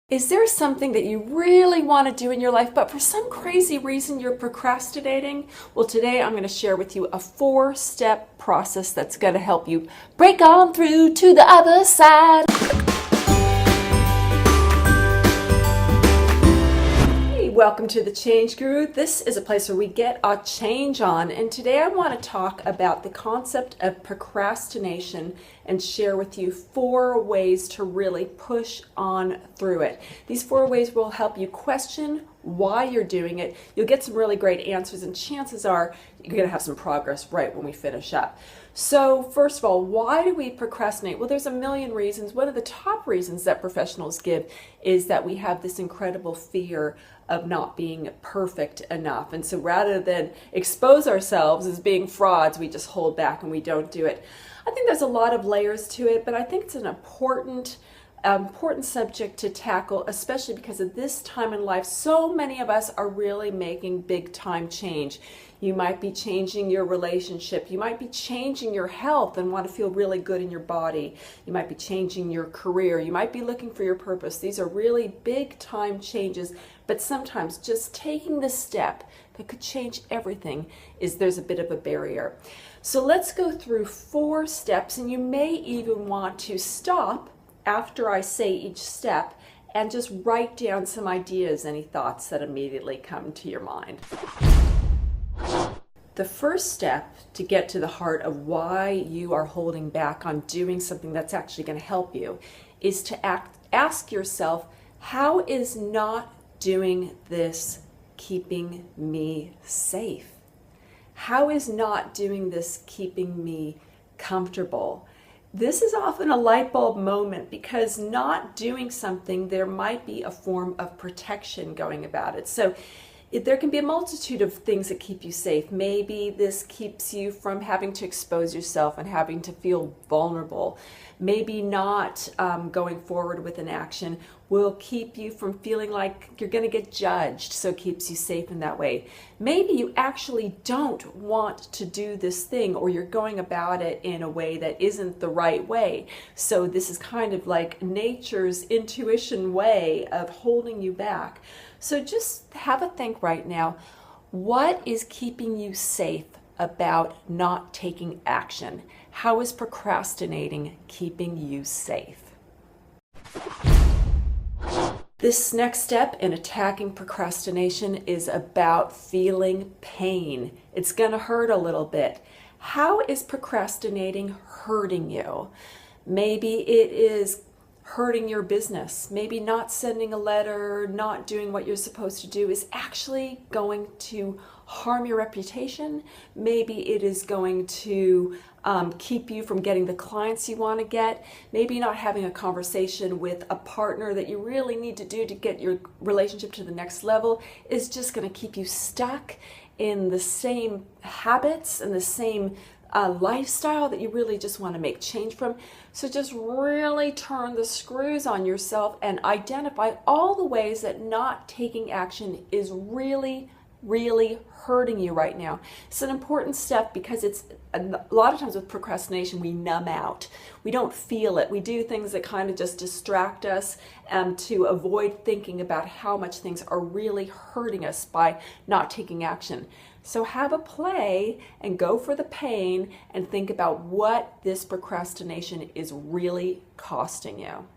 Is there something that you really want to do in your life, but for some crazy reason you're procrastinating? Well, today I'm going to share with you a 4-step process that's going to help you break on through to the other side. Hey, welcome to the Change Guru. This is a place where we get our change on, and today I want to talk about the concept of procrastination and share with you 4 ways to really push on through it. These 4 ways will help you question why you're doing it. You'll get some really great answers, and chances are you're going to have some progress right when we finish up. So first of all, why do we procrastinate? Well, there's a million reasons. One of the top reasons that professionals give is that we have this incredible fear of not being perfect enough. And so rather than expose ourselves as being frauds, we just hold back and we don't do it. I think there's a lot of layers to it, but I think it's an important subject to tackle, especially because at this time in life, so many of us are really making big time change. You might be changing your relationship. You might be changing your health and want to feel really good in your body. You might be changing your career. You might be looking for your purpose. These are really big time changes, but sometimes just taking the step that could change everything there's a bit of a barrier. So let's go through 4 steps, and you may even want to stop after I say each step and just write down some ideas, any thoughts that immediately come to your mind. The first step to get to the heart of why you are holding back on doing something that's actually going to help you is to ask yourself, how is not doing this keeping me safe? How is not doing this keeping me comfortable? This is often a light bulb moment, because not doing something, there might be a form of protection going about it. So there can be a multitude of things that keep you safe. Maybe this keeps you from having to expose yourself and having to feel vulnerable. Maybe not going forward with an action will keep you from feeling like you're going to get judged, so it keeps you safe in that way. Maybe you actually don't want to do this thing, or you're going about it in a way that isn't the right way. So this is kind of like nature's intuition way of holding you back. So just have a think right now. What is keeping you safe about not taking action? How is procrastinating keeping you safe? This next step in attacking procrastination is about feeling pain. It's going to hurt a little bit. How is procrastinating hurting you? Maybe it is hurting your business. Maybe not sending a letter, not doing what you're supposed to do is actually going to harm your reputation. Maybe it is going to keep you from getting the clients you want to get. Maybe not having a conversation with a partner that you really need to do to get your relationship to the next level is just going to keep you stuck in the same habits and the same lifestyle that you really just want to make change from. So just really turn the screws on yourself and identify all the ways that not taking action is really hurting you right now. It's an important step, because it's a lot of times with procrastination we numb out. We don't feel it. We do things that kind of just distract us to avoid thinking about how much things are really hurting us by not taking action. So have a play and go for the pain and think about what this procrastination is really costing you.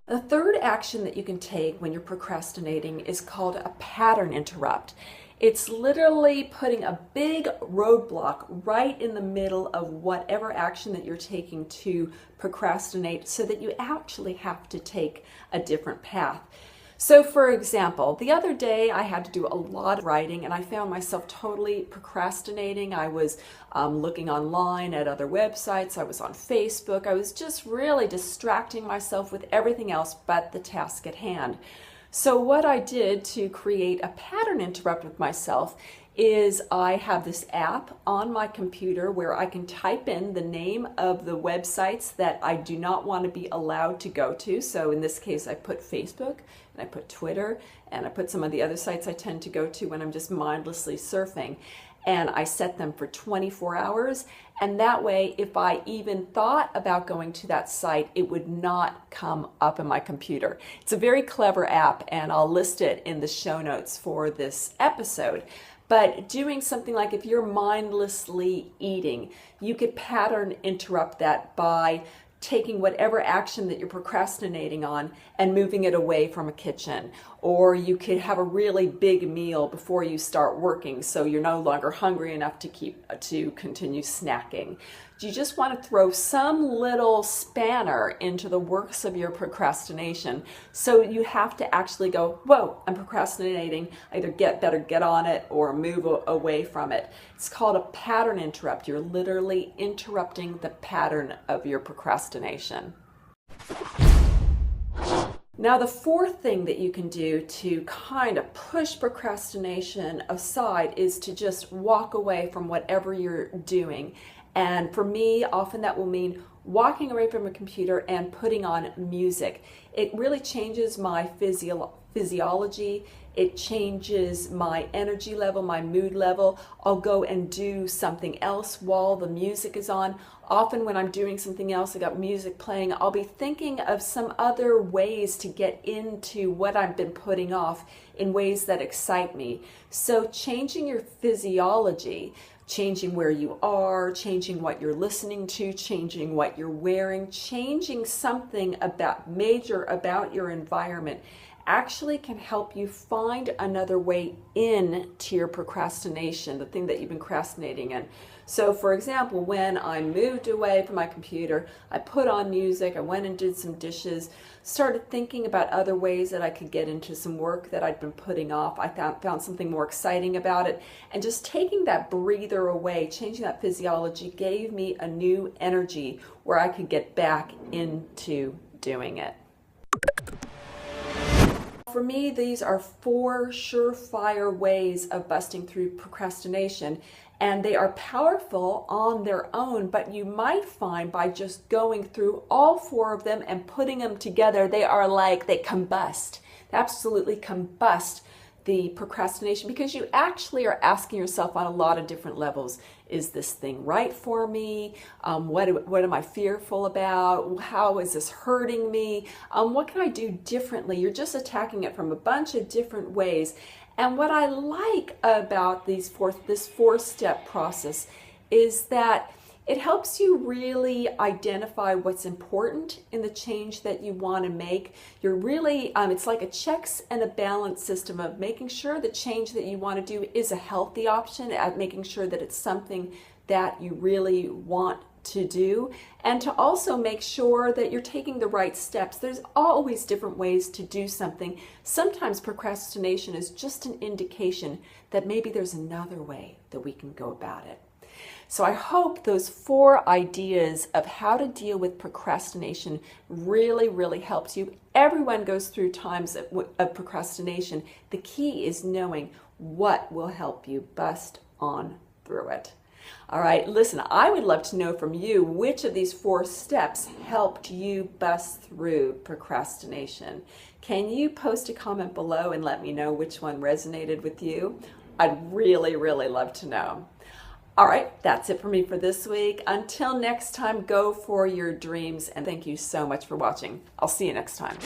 The third action that you can take when you're procrastinating is called a pattern interrupt. It's literally putting a big roadblock right in the middle of whatever action that you're taking to procrastinate, so that you actually have to take a different path. So for example, the other day I had to do a lot of writing, and I found myself totally procrastinating. I was looking online at other websites. I was on Facebook. I was just really distracting myself with everything else but the task at hand. So what I did to create a pattern interrupt with myself is I have this app on my computer where I can type in the name of the websites that I do not want to be allowed to go to. So in this case, I put Facebook, and I put Twitter, and I put some of the other sites I tend to go to when I'm just mindlessly surfing. and I set them for 24 hours. And that way, if I even thought about going to that site, it would not come up in my computer. It's a very clever app, and I'll list it in the show notes for this episode. But doing something like if you're mindlessly eating, you could pattern interrupt that by taking whatever action that you're procrastinating on and moving it away from a kitchen. Or you could have a really big meal before you start working so you're no longer hungry enough to continue snacking. You just want to throw some little spanner into the works of your procrastination. So you have to actually go, whoa, I'm procrastinating. Either better get on it or move away from it. It's called a pattern interrupt. You're literally interrupting the pattern of your procrastination. Now, the fourth thing that you can do to kind of push procrastination aside is to just walk away from whatever you're doing. And for me, often that will mean walking away from a computer and putting on music. It really changes my physiology. It changes my energy level, my mood level. I'll go and do something else while the music is on. Often when I'm doing something else, I got music playing, I'll be thinking of some other ways to get into what I've been putting off in ways that excite me. So changing your physiology, changing where you are, changing what you're listening to, changing what you're wearing, changing something major about your environment actually can help you find another way in to your procrastination, the thing that you've been procrastinating in. So for example, when I moved away from my computer, I put on music, I went and did some dishes, started thinking about other ways that I could get into some work that I'd been putting off. I found something more exciting about it. And just taking that breather away, changing that physiology, gave me a new energy where I could get back into doing it. For me, these are 4 surefire ways of busting through procrastination, and they are powerful on their own, but you might find by just going through all 4 of them and putting them together, they combust. They absolutely combust the procrastination, because you actually are asking yourself on a lot of different levels. Is this thing right for me? What am I fearful about? How is this hurting me? What can I do differently? You're just attacking it from a bunch of different ways. And what I like about this 4-step process is that it helps you really identify what's important in the change that you want to make. You're really, it's like a checks and a balance system of making sure the change that you want to do is a healthy option, at making sure that it's something that you really want to do, and to also make sure that you're taking the right steps. There's always different ways to do something. Sometimes procrastination is just an indication that maybe there's another way that we can go about it. So I hope those 4 ideas of how to deal with procrastination really, really helps you. Everyone goes through times of procrastination. The key is knowing what will help you bust on through it. All right, listen, I would love to know from you which of these 4 steps helped you bust through procrastination. Can you post a comment below and let me know which one resonated with you? I'd really, really love to know. All right, that's it for me for this week. Until next time, go for your dreams, and thank you so much for watching. I'll see you next time.